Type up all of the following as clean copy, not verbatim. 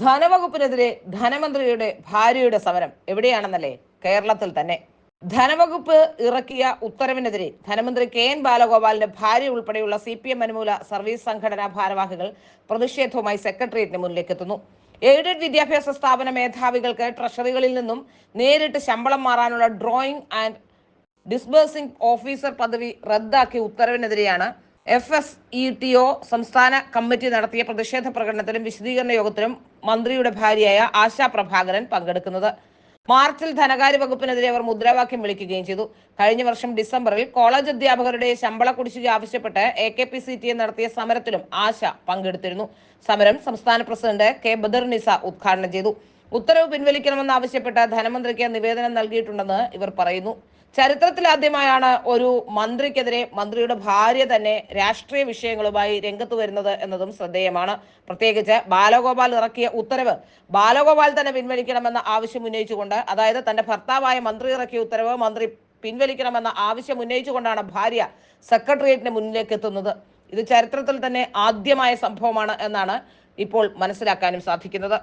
ധനവകുപ്പിനെതിരെ ധനമന്ത്രിയുടെ ഭാര്യയുടെ സമരം എവിടെയാണെന്നല്ലേ? കേരളത്തിൽ തന്നെ. ധനവകുപ്പ് ഇറക്കിയ ഉത്തരവിനെതിരെ ധനമന്ത്രി കെ.എൻ. ബാലഗോപാലിന്റെ ഭാര്യ ഉൾപ്പെടെയുള്ള CPM അനുകൂല സർവീസ് സംഘടനാ ഭാരവാഹികൾ പ്രതിഷേധവുമായി സെക്രട്ടേറിയറ്റിന് മുന്നിലേക്ക് എത്തുന്നു. എയ്ഡഡ് വിദ്യാഭ്യാസ സ്ഥാപന മേധാവികൾക്ക് ട്രഷറികളിൽ നിന്നും നേരിട്ട് ശമ്പളം മാറാനുള്ള ഡ്രോയിങ് ആൻഡ് ഡിസ്ബേഴ്സിംഗ് ഓഫീസർ പദവി റദ്ദാക്കിയ ഉത്തരവിനെതിരെയാണ് FSETO സംസ്ഥാന കമ്മിറ്റി നടത്തിയ പ്രതിഷേധ പ്രകടനത്തിലും വിശദീകരണ യോഗത്തിലും മന്ത്രിയുടെ ഭാര്യയായ ആശാ പ്രഭാകരൻ പങ്കെടുക്കുന്നത്. മാർച്ചിൽ ധനകാര്യ വകുപ്പിനെതിരെ അവർ മുദ്രാവാക്യം വിളിക്കുകയും ചെയ്തു. കഴിഞ്ഞ വർഷം ഡിസംബറിൽ കോളേജ് അധ്യാപകരുടെ ശമ്പള കുടിശ്ശിക ആവശ്യപ്പെട്ട് AKPCTA നടത്തിയ സമരത്തിലും ആശ പങ്കെടുത്തിരുന്നു. സമരം സംസ്ഥാന പ്രസിഡന്റ് K. ബദർനിസ ഉദ്ഘാടനം ചെയ്തു. ഉത്തരവ് പിൻവലിക്കണമെന്നാവശ്യപ്പെട്ട് ധനമന്ത്രിക്ക് നിവേദനം നൽകിയിട്ടുണ്ടെന്ന് ഇവർ പറയുന്നു. ചരിത്രത്തിലാദ്യമായാണ് ഒരു മന്ത്രിക്കെതിരെ മന്ത്രിയുടെ ഭാര്യ തന്നെ രാഷ്ട്രീയ വിഷയങ്ങളുമായി രംഗത്ത് വരുന്നത് എന്നതും ശ്രദ്ധേയമാണ്. പ്രത്യേകിച്ച് ബാലഗോപാൽ ഇറക്കിയ ഉത്തരവ് ബാലഗോപാൽ തന്നെ പിൻവലിക്കണമെന്ന ആവശ്യം ഉന്നയിച്ചുകൊണ്ട്, അതായത് തന്റെ ഭർത്താവായ മന്ത്രി ഇറക്കിയ ഉത്തരവ് മന്ത്രി പിൻവലിക്കണമെന്ന ആവശ്യം ഉന്നയിച്ചുകൊണ്ടാണ് ഭാര്യ സെക്രട്ടേറിയറ്റിന് മുന്നിലേക്ക് എത്തുന്നത്. ഇത് ചരിത്രത്തിൽ തന്നെ ആദ്യമായ സംഭവമാണ് എന്നാണ് ഇപ്പോൾ മനസ്സിലാക്കാനും സാധിക്കുന്നത്.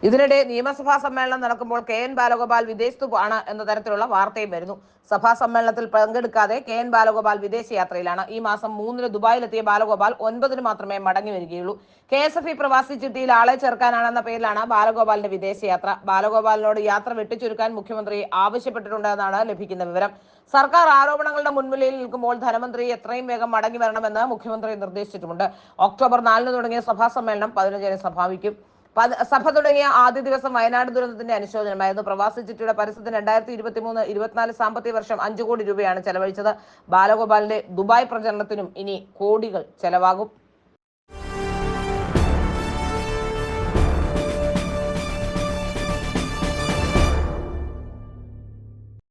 ഇതിനിടെ നിയമസഭാ സമ്മേളനം നടക്കുമ്പോൾ K.N. ബാലഗോപാൽ വിദേശത്തു ആണ് എന്ന തരത്തിലുള്ള വാർത്തയും വരുന്നു. സഭാ സമ്മേളനത്തിൽ പങ്കെടുക്കാതെ K.N. ബാലഗോപാൽ വിദേശയാത്രയിലാണ്. ഈ മാസം 3-ന് ദുബായിലെത്തിയ ബാലഗോപാൽ 9-ന് മാത്രമേ മടങ്ങി വരികയുള്ളൂ. KSFE പ്രവാസി ചിട്ടിയിൽ ആളെ ചേർക്കാനാണെന്ന പേരിലാണ് ബാലഗോപാലിന്റെ വിദേശയാത്ര. ബാലഗോപാലിനോട് യാത്ര വെട്ടിച്ചുരുക്കാൻ മുഖ്യമന്ത്രി ആവശ്യപ്പെട്ടിട്ടുണ്ടെന്നാണ് ലഭിക്കുന്ന വിവരം. സർക്കാർ ആരോപണങ്ങളുടെ മുൻനിരയിൽ നിൽക്കുമ്പോൾ ധനമന്ത്രി എത്രയും വേഗം മടങ്ങി വരണമെന്ന് മുഖ്യമന്ത്രി നിർദ്ദേശിച്ചിട്ടുണ്ട്. ഒക്ടോബർ 4-ന് തുടങ്ങിയ സഭാ സമ്മേളനം 15-ന് സമാപിക്കും. സഭ തുടങ്ങിയ ആദ്യ ദിവസം വയനാട് ദുരന്തത്തിന്റെ അനുശോചനമായിരുന്നു. പ്രവാസി ചിട്ടിയുടെ പരസ്യത്തിന് 2023-24 സാമ്പത്തിക വർഷം 5 കോടി രൂപയാണ് ചെലവഴിച്ചത്. ബാലഗോപാലിന്റെ ദുബായ് പ്രചരണത്തിനും ഇനി കോടികൾ ചെലവാകും.